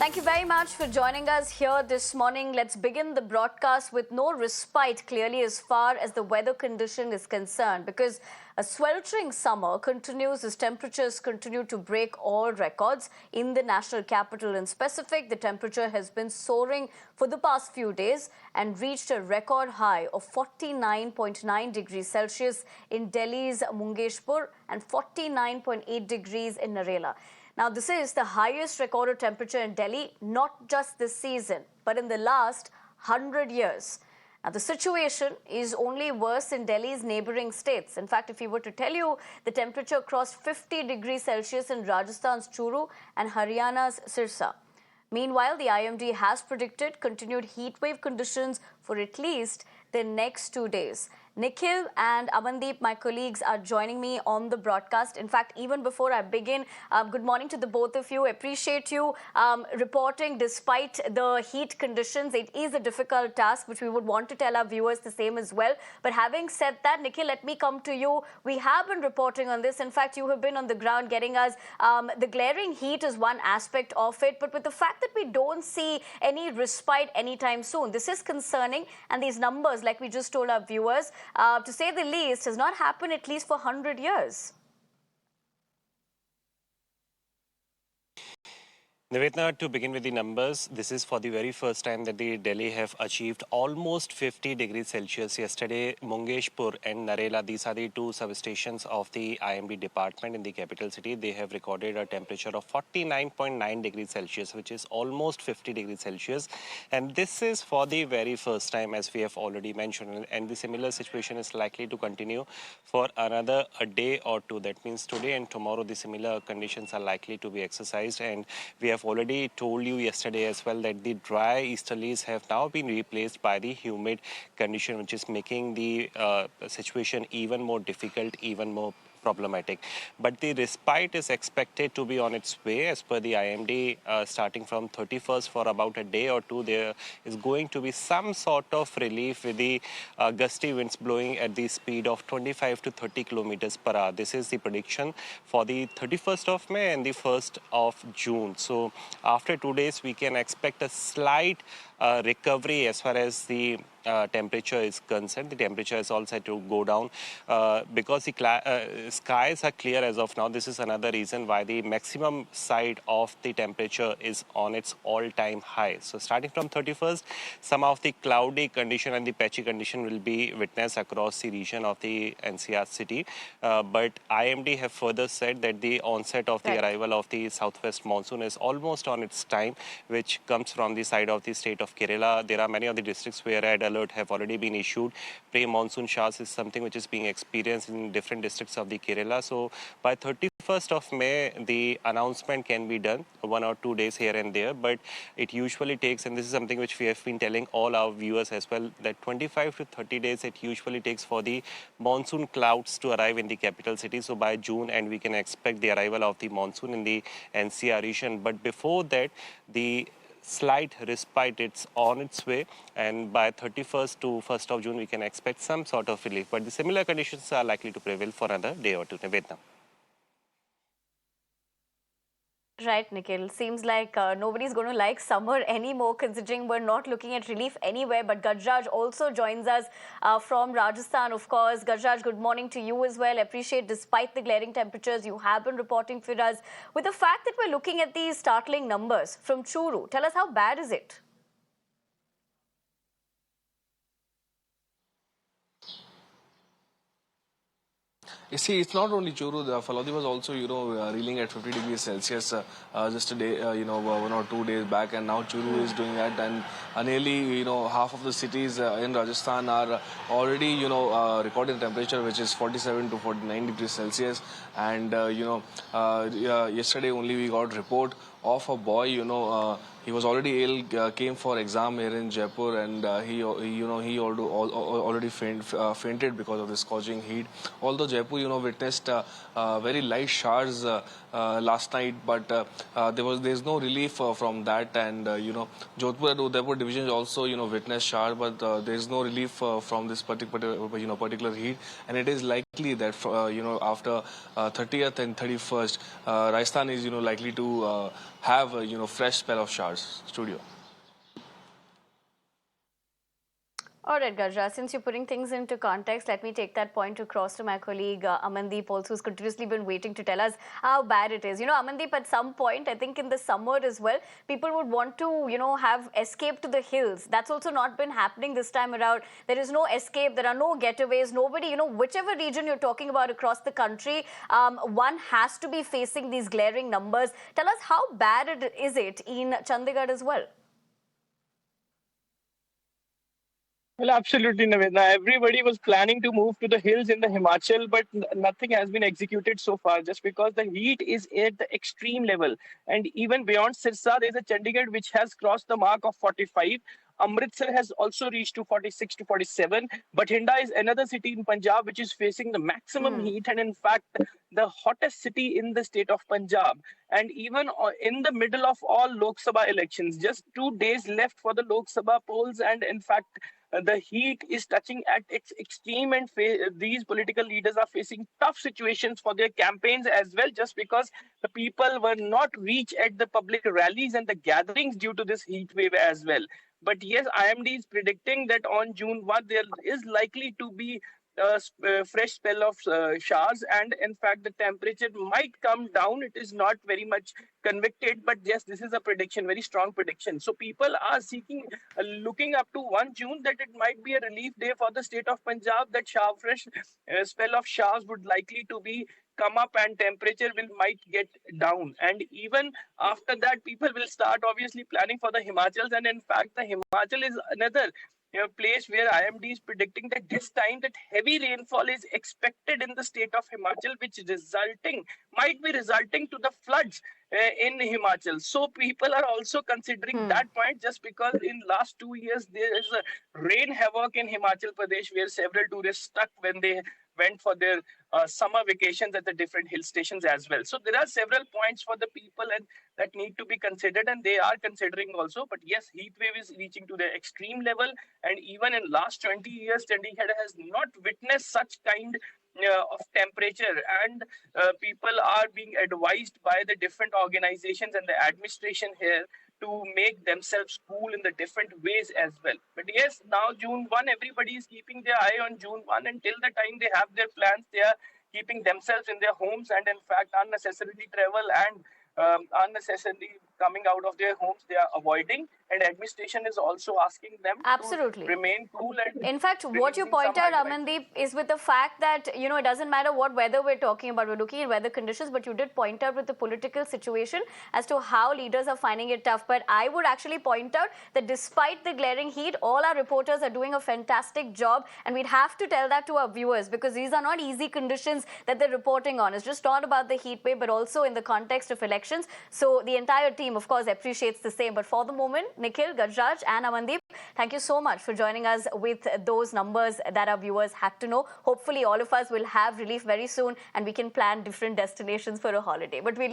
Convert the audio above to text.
Thank you very much for joining us here this morning. Let's begin the broadcast with no respite, clearly, as far as the weather condition is concerned, because a sweltering summer continues as temperatures continue to break all records in the national capital. In specific, the temperature has been soaring for the past few days and reached a record high of 49.9 degrees Celsius in Delhi's Mungeshpur and 49.8 degrees in Narela. Now, this is the highest recorded temperature in Delhi, not just this season, but in the last 100 years. Now, the situation is only worse in Delhi's neighboring states. In fact, if we were to tell you, the temperature crossed 50 degrees Celsius in Rajasthan's Churu and Haryana's Sirsa. Meanwhile, the IMD has predicted continued heatwave conditions for at least the next 2 days. Nikhil and Amandeep, my colleagues, are joining me on the broadcast. In fact, even before I begin, good morning to the both of you. Appreciate you reporting despite the heat conditions. It is a difficult task, which we would want to tell our viewers the same as well. But having said that, Nikhil, let me come to you. We have been reporting on this. In fact, you have been on the ground getting us. The glaring heat is one aspect of it. But with the fact that we don't see any respite anytime soon, this is concerning. And these numbers, like we just told our viewers, to say the least, has not happened at least for 100 years. Nivetna, to begin with the numbers, this is for the very first time that the Delhi have achieved almost 50 degrees Celsius. Yesterday, Mungeshpur and Narela, these are the two substations of the IMD department in the capital city. They have recorded a temperature of 49.9 degrees Celsius, which is almost 50 degrees Celsius. And this is for the very first time, as we have already mentioned. And the similar situation is likely to continue for another a day or two. That means today and tomorrow, the similar conditions are likely to be exercised. And we have already told you yesterday as well that the dry easterlies have now been replaced by the humid condition, which is making the situation even more difficult, even more problematic. But the respite is expected to be on its way as per the IMD. Starting from 31st for about a day or two, there is going to be some sort of relief with the gusty winds blowing at the speed of 25 to 30 kilometers per hour. This is the prediction for the 31st of May and the 1st of June. So after 2 days, we can expect a slight recovery as far as the temperature is concerned. The temperature is all set to go down because the skies are clear as of now. This is another reason why the maximum side of the temperature is on its all-time high. So starting from 31st, some of the cloudy condition and the patchy condition will be witnessed across the region of the NCR city. But IMD have further said that the onset of the arrival of the southwest monsoon is almost on its time, which comes from the side of the state of Kerala. There are many of the districts where red alert have already been issued. Pre-monsoon showers is something which is being experienced in different districts of the Kerala. So by 31st of May, the announcement can be done 1 or 2 days here and there. But it usually takes, and this is something which we have been telling all our viewers as well, that 25 to 30 days it usually takes for the monsoon clouds to arrive in the capital city. So by June, and we can expect the arrival of the monsoon in the NCR region. But before that, the slight respite, it's on its way, and by 31st to 1st of June we can expect some sort of relief, but the similar conditions are likely to prevail for another day or two. Nivedna. Right, Nikhil. Seems like nobody's going to like summer anymore, considering we're not looking at relief anywhere. But Gajraj also joins us from Rajasthan, of course. Gajraj, good morning to you as well. Appreciate, despite the glaring temperatures, you have been reporting for us. With the fact that we're looking at these startling numbers from Churu, tell us, how bad is it? You see, it's not only Churu. The Falodi was also, reeling at 50 degrees Celsius just a day, 1 or 2 days back, and now Churu is doing that, and nearly, half of the cities in Rajasthan are already, recording temperature which is 47 to 49 degrees Celsius, and yesterday only we got report of a boy, he was already ill, came for exam here in Jaipur, and he already fainted because of the scorching heat. Although Jaipur, witnessed very light showers last night, but there's no relief from that, and Jodhpur and Udaipur divisions also, witnessed shower, but there's no relief from this particular heat, and it is likely that after 30th and 31st, Rajasthan is likely to have a fresh spell of showers. Studio. All right, Gajra, since you're putting things into context, let me take that point across to my colleague Amandeep also, who's continuously been waiting to tell us how bad it is. You know, Amandeep, at some point, I think in the summer as well, people would want to, have escape to the hills. That's also not been happening this time around. There is no escape. There are no getaways. Nobody, whichever region you're talking about across the country, one has to be facing these glaring numbers. Tell us how bad is it in Chandigarh as well? Well, absolutely, Navedna. Everybody was planning to move to the hills in the Himachal, but nothing has been executed so far just because the heat is at the extreme level. And even beyond Sirsa, there's a Chandigarh which has crossed the mark of 45. Amritsar has also reached to 46 to 47. Bathinda is another city in Punjab which is facing the maximum heat and, in fact, the hottest city in the state of Punjab. And even in the middle of all Lok Sabha elections, just 2 days left for the Lok Sabha polls, and in fact, the heat is touching at its extreme, and these political leaders are facing tough situations for their campaigns as well, just because the people were not reached at the public rallies and the gatherings due to this heat wave as well. But yes, IMD is predicting that on June 1, there is likely to be a fresh spell of showers, and in fact, the temperature might come down. It is not very much convicted, but yes, this is a prediction, very strong prediction. So people are seeking, looking up to 1 June, that it might be a relief day for the state of Punjab, that fresh spell of showers would likely to be come up and temperature might get down. And even after that, people will start obviously planning for the Himachals. And in fact, the Himachal is another place where IMD is predicting that this time that heavy rainfall is expected in the state of Himachal, which might be resulting to the floods in Himachal. So people are also considering that point, just because in last 2 years there is a rain havoc in Himachal Pradesh where several tourists stuck when they went for their summer vacations at the different hill stations as well. So there are several points for the people and that need to be considered, and they are considering also. But yes, heat wave is reaching to the extreme level, and even in last 20 years, Chandigarh has not witnessed such kind of temperature, and people are being advised by the different organizations and the administration here to make themselves cool in the different ways as well. But yes, now June 1, everybody is keeping their eye on June 1. Until the time they have their plans, they are keeping themselves in their homes, and in fact, unnecessarily travel and unnecessarily coming out of their homes, they are avoiding. And administration is also asking them to Absolutely. remain cool. And in fact, what you point out, Amandeep, is with the fact that, it doesn't matter what weather we're talking about. We're looking at weather conditions, but you did point out with the political situation as to how leaders are finding it tough. But I would actually point out that despite the glaring heat, all our reporters are doing a fantastic job. And we'd have to tell that to our viewers, because these are not easy conditions that they're reporting on. It's just not about the heat wave, but also in the context of elections. So the entire team, of course, appreciates the same. But for the moment, Nikhil, Gajraj and Amandeep, thank you so much for joining us with those numbers that our viewers had to know. Hopefully, all of us will have relief very soon and we can plan different destinations for a holiday. But we